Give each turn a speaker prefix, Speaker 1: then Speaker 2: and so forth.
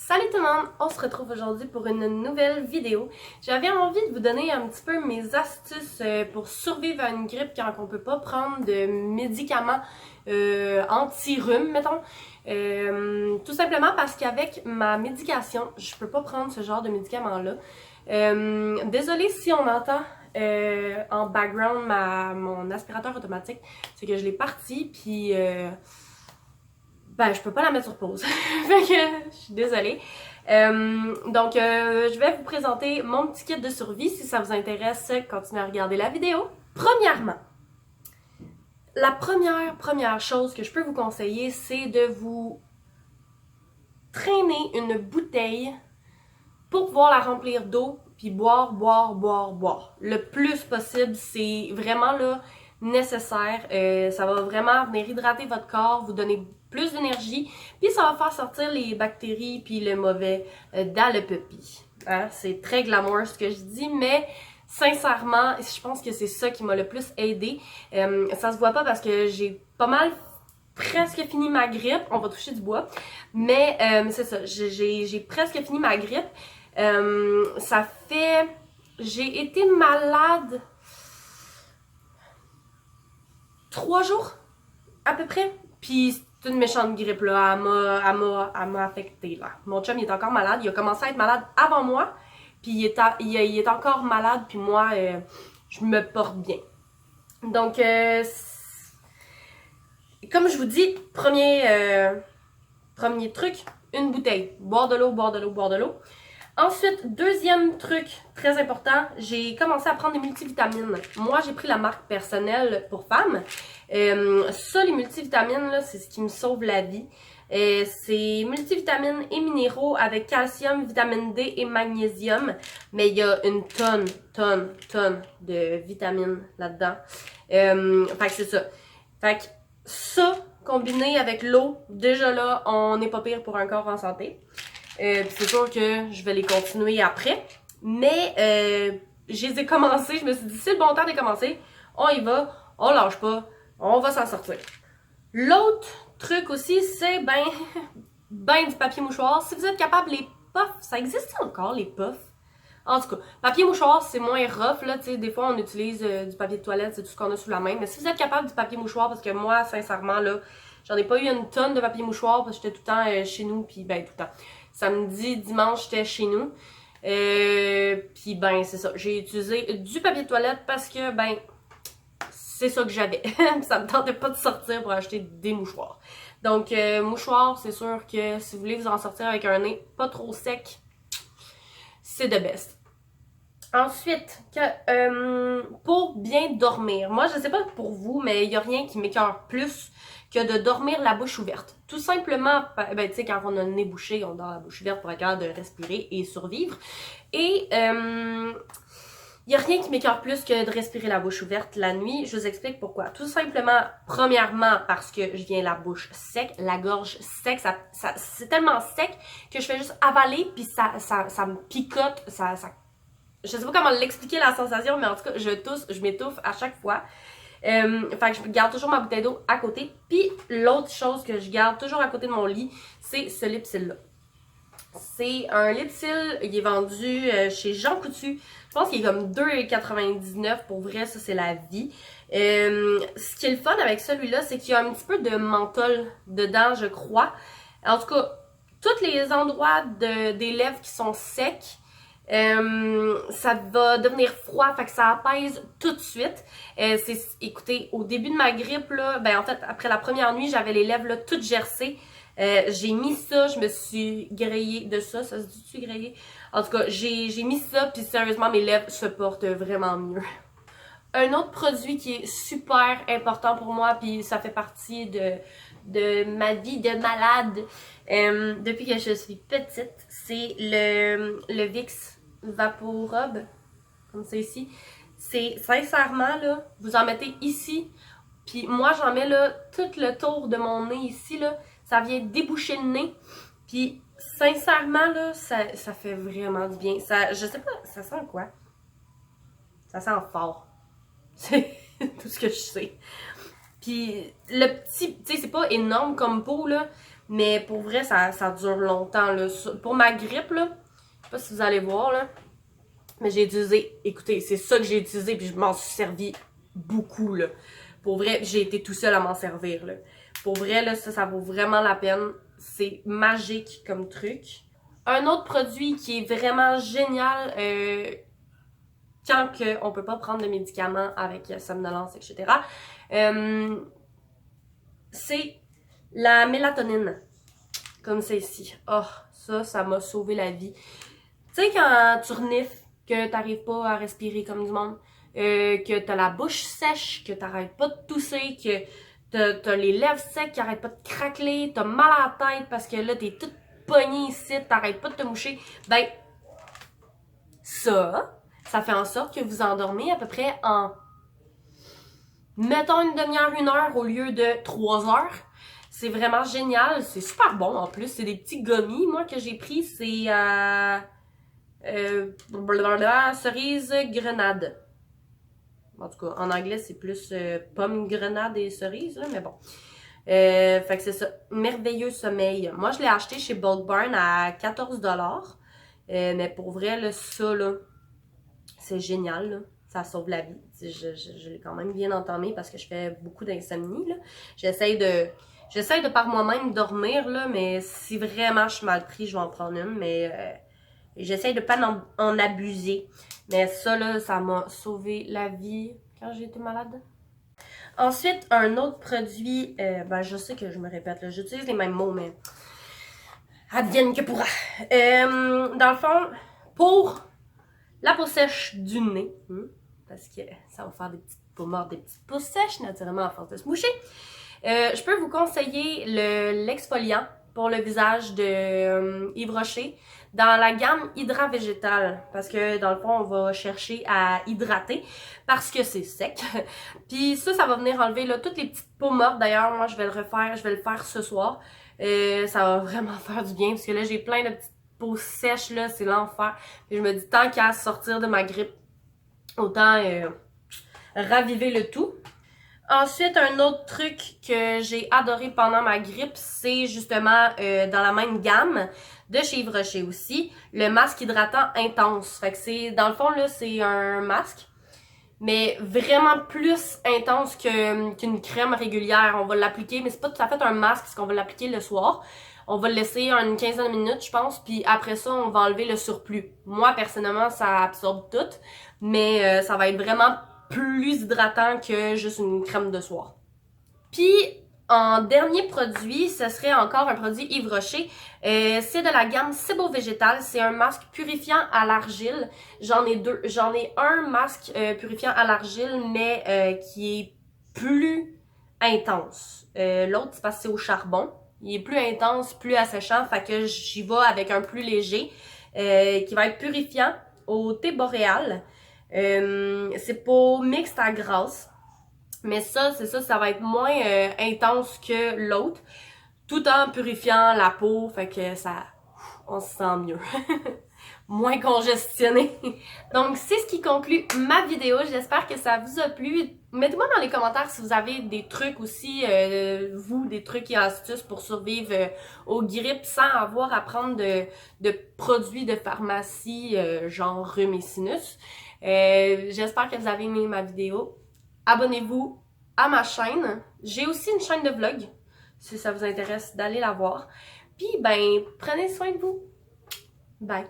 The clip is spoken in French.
Speaker 1: Salut tout le monde, on se retrouve aujourd'hui pour une nouvelle vidéo. J'avais envie de vous donner un petit peu mes astuces pour survivre à une grippe quand on peut pas prendre de médicaments anti-rhume, mettons. Tout simplement parce qu'avec ma médication, je peux pas prendre ce genre de médicaments-là. Désolée si on entend en background mon aspirateur automatique, c'est que je l'ai parti, puis je peux pas la mettre sur pause. Fait que je suis désolée. Je vais vous présenter mon petit kit de survie. Si ça vous intéresse, continuez à regarder la vidéo. Premièrement, la première chose que je peux vous conseiller, c'est de vous traîner une bouteille pour pouvoir la remplir d'eau, puis boire. Le plus possible, c'est vraiment là nécessaire. Ça va vraiment venir hydrater votre corps, vous donner plus d'énergie, puis ça va faire sortir les bactéries puis le mauvais dans le puppy. Hein? C'est très glamour ce que je dis, mais sincèrement, je pense que c'est ça qui m'a le plus aidé. Ça se voit pas parce que j'ai pas mal presque fini ma grippe. On va toucher du bois. Mais c'est ça, j'ai presque fini ma grippe. J'ai été malade 3 jours à peu près. Puis c'est une méchante grippe là, elle m'a affectée là. Mon chum il est encore malade, il a commencé à être malade avant moi. Puis il est encore malade, puis moi je me porte bien. Donc comme je vous dis, premier truc, une bouteille. Boire de l'eau. Ensuite, deuxième truc très important, j'ai commencé à prendre des multivitamines. Moi, j'ai pris la marque personnelle pour femmes. Ça, les multivitamines, là, c'est ce qui me sauve la vie. C'est multivitamines et minéraux avec calcium, vitamine D et magnésium. Mais il y a une tonne de vitamines là-dedans. Fait que c'est ça. Fait que ça, combiné avec l'eau, déjà là, on n'est pas pire pour un corps en santé. C'est sûr que je vais les continuer après. Mais je les ai commencés. Je me suis dit, c'est le bon temps de les commencer. On y va. On lâche pas. On va s'en sortir. L'autre truc aussi, c'est du papier mouchoir. Si vous êtes capable, les puffs, ça existe encore les puffs? En tout cas, papier mouchoir, c'est moins rough, là, tu sais, des fois on utilise du papier de toilette, c'est tout ce qu'on a sous la main. Mais si vous êtes capable du papier mouchoir, parce que moi, sincèrement, là, j'en ai pas eu une tonne de papier mouchoir parce que j'étais tout le temps chez nous, puis tout le temps. Samedi, dimanche, j'étais chez nous. Puis c'est ça. J'ai utilisé du papier de toilette parce que, c'est ça que j'avais. Ça me tentait pas de sortir pour acheter des mouchoirs. Donc, mouchoir, c'est sûr que si vous voulez vous en sortir avec un nez pas trop sec, c'est de best. Ensuite, pour bien dormir, moi je sais pas pour vous, mais il y a rien qui m'écoeure plus que de dormir la bouche ouverte. Tout simplement, tu sais, quand on a le nez bouché, on dort la bouche ouverte pour être capable de respirer et survivre. Et il y a rien qui m'écoeure plus que de respirer la bouche ouverte la nuit. Je vous explique pourquoi. Tout simplement, premièrement, parce que je viens la bouche sec, la gorge sec, c'est tellement sec que je fais juste avaler, puis ça me picote, je sais pas comment l'expliquer la sensation, mais en tout cas, je m'étouffe à chaque fois. Fait que je garde toujours ma bouteille d'eau à côté. Puis l'autre chose que je garde toujours à côté de mon lit, c'est ce Lipsil là. C'est un Lipsil, il est vendu chez Jean Coutu. Je pense qu'il est comme 2,99$. Pour vrai, ça c'est la vie. Ce qui est le fun avec celui-là, c'est qu'il y a un petit peu de menthol dedans, je crois. En tout cas, tous les endroits des lèvres qui sont secs, ça va devenir froid, fait que ça apaise tout de suite. Écoutez, au début de ma grippe, là, en fait, après la première nuit, j'avais les lèvres là, toutes gercées. J'ai mis ça, je me suis grillée de ça se dit-tu grillée? En tout cas, j'ai mis ça, puis sérieusement, mes lèvres se portent vraiment mieux. Un autre produit qui est super important pour moi, puis ça fait partie de ma vie de malade depuis que je suis petite, c'est le Vicks VapoRub, comme ça ici. C'est sincèrement là, vous en mettez ici, puis moi j'en mets là tout le tour de mon nez ici là, ça vient déboucher le nez, puis sincèrement là, ça fait vraiment du bien. Je sais pas, ça sent quoi? Ça sent fort. C'est tout ce que je sais. Puis le petit, tu sais, c'est pas énorme comme pot là, Mais pour vrai, ça dure longtemps, là. Pour ma grippe, là, je sais pas si vous allez voir, là, mais j'ai utilisé, écoutez, c'est ça que j'ai utilisé, puis je m'en suis servi beaucoup, là. Pour vrai, j'ai été tout seul à m'en servir, là. Pour vrai, là, ça vaut vraiment la peine. C'est magique comme truc. Un autre produit qui est vraiment génial, quand on peut pas prendre de médicaments avec somnolence, etc., c'est la mélatonine. Comme celle-ci. Oh, ça m'a sauvé la vie. Tu sais, quand tu renifles, que t'arrives pas à respirer comme du monde, que t'as la bouche sèche, que t'arrêtes pas de tousser, que t'as les lèvres secs qui arrêtent pas de craqueler, t'as mal à la tête parce que là, t'es toute pognée ici, t'arrêtes pas de te moucher, ben, ça fait en sorte que vous endormez à peu près en, mettons, une demi-heure, 1 heure au lieu de 3 heures. C'est vraiment génial, c'est super bon en plus, c'est des petits gummies, moi, que j'ai pris, c'est cerise grenade. En tout cas, en anglais, c'est plus pomme, grenade et cerise, là, mais bon. Fait que c'est ça. Merveilleux sommeil. Moi, je l'ai acheté chez Bulk Barn à 14$. Mais pour vrai, là, ça, là, c'est génial, là. Ça sauve la vie. Je l'ai quand même bien entamé parce que je fais beaucoup d'insomnie, là. J'essaye de par moi-même dormir, là, mais si vraiment je suis mal pris, je vais en prendre une, mais j'essaye de pas en abuser. Mais ça, là, ça m'a sauvé la vie quand j'ai été malade. Ensuite, un autre produit, ben je sais que je me répète, là, j'utilise les mêmes mots, mais advienne que pourra. Dans le fond, pour la peau sèche du nez, parce que ça va faire des petites peaux mortes, des petites peaux sèches, naturellement, à force de se moucher, je peux vous conseiller l'exfoliant pour le visage de Yves Rocher dans la gamme Hydra Végétal, parce que dans le fond, on va chercher à hydrater parce que c'est sec. Puis ça va venir enlever là, toutes les petites peaux mortes. D'ailleurs, moi, je vais le faire ce soir. Ça va vraiment faire du bien parce que là, j'ai plein de petites peaux sèches, là, c'est l'enfer. Puis je me dis, tant qu'à sortir de ma grippe, autant raviver le tout. Ensuite, un autre truc que j'ai adoré pendant ma grippe, c'est justement dans la même gamme de chez Yves Rocher aussi, le masque hydratant intense. Fait que c'est, dans le fond, là, c'est un masque, mais vraiment plus intense qu'une crème régulière. On va l'appliquer, mais c'est pas tout à fait un masque, parce qu'on va l'appliquer le soir. On va le laisser une quinzaine de minutes, je pense, puis après ça, on va enlever le surplus. Moi, personnellement, ça absorbe tout, mais ça va être vraiment plus hydratant que juste une crème de soir. Puis, en dernier produit, ce serait encore un produit Yves Rocher. C'est de la gamme C'est Beau Végétal. C'est un masque purifiant à l'argile. J'en ai deux. J'en ai un masque purifiant à l'argile, mais qui est plus intense. L'autre, c'est parce que c'est au charbon. Il est plus intense, plus asséchant, fait que j'y vais avec un plus léger, qui va être purifiant au thé boréal. C'est pour mixte à grasse. Mais ça, c'est ça, ça va être moins intense que l'autre, tout en purifiant la peau, fait que ça, on se sent mieux. Moins congestionné. Donc, c'est ce qui conclut ma vidéo. J'espère que ça vous a plu. Mettez-moi dans les commentaires si vous avez des trucs aussi, vous, des trucs et astuces pour survivre aux grippes sans avoir à prendre de produits de pharmacie, genre rhume et sinus. J'espère que vous avez aimé ma vidéo. Abonnez-vous à ma chaîne. J'ai aussi une chaîne de vlog, si ça vous intéresse d'aller la voir. Puis, ben, prenez soin de vous. Bye!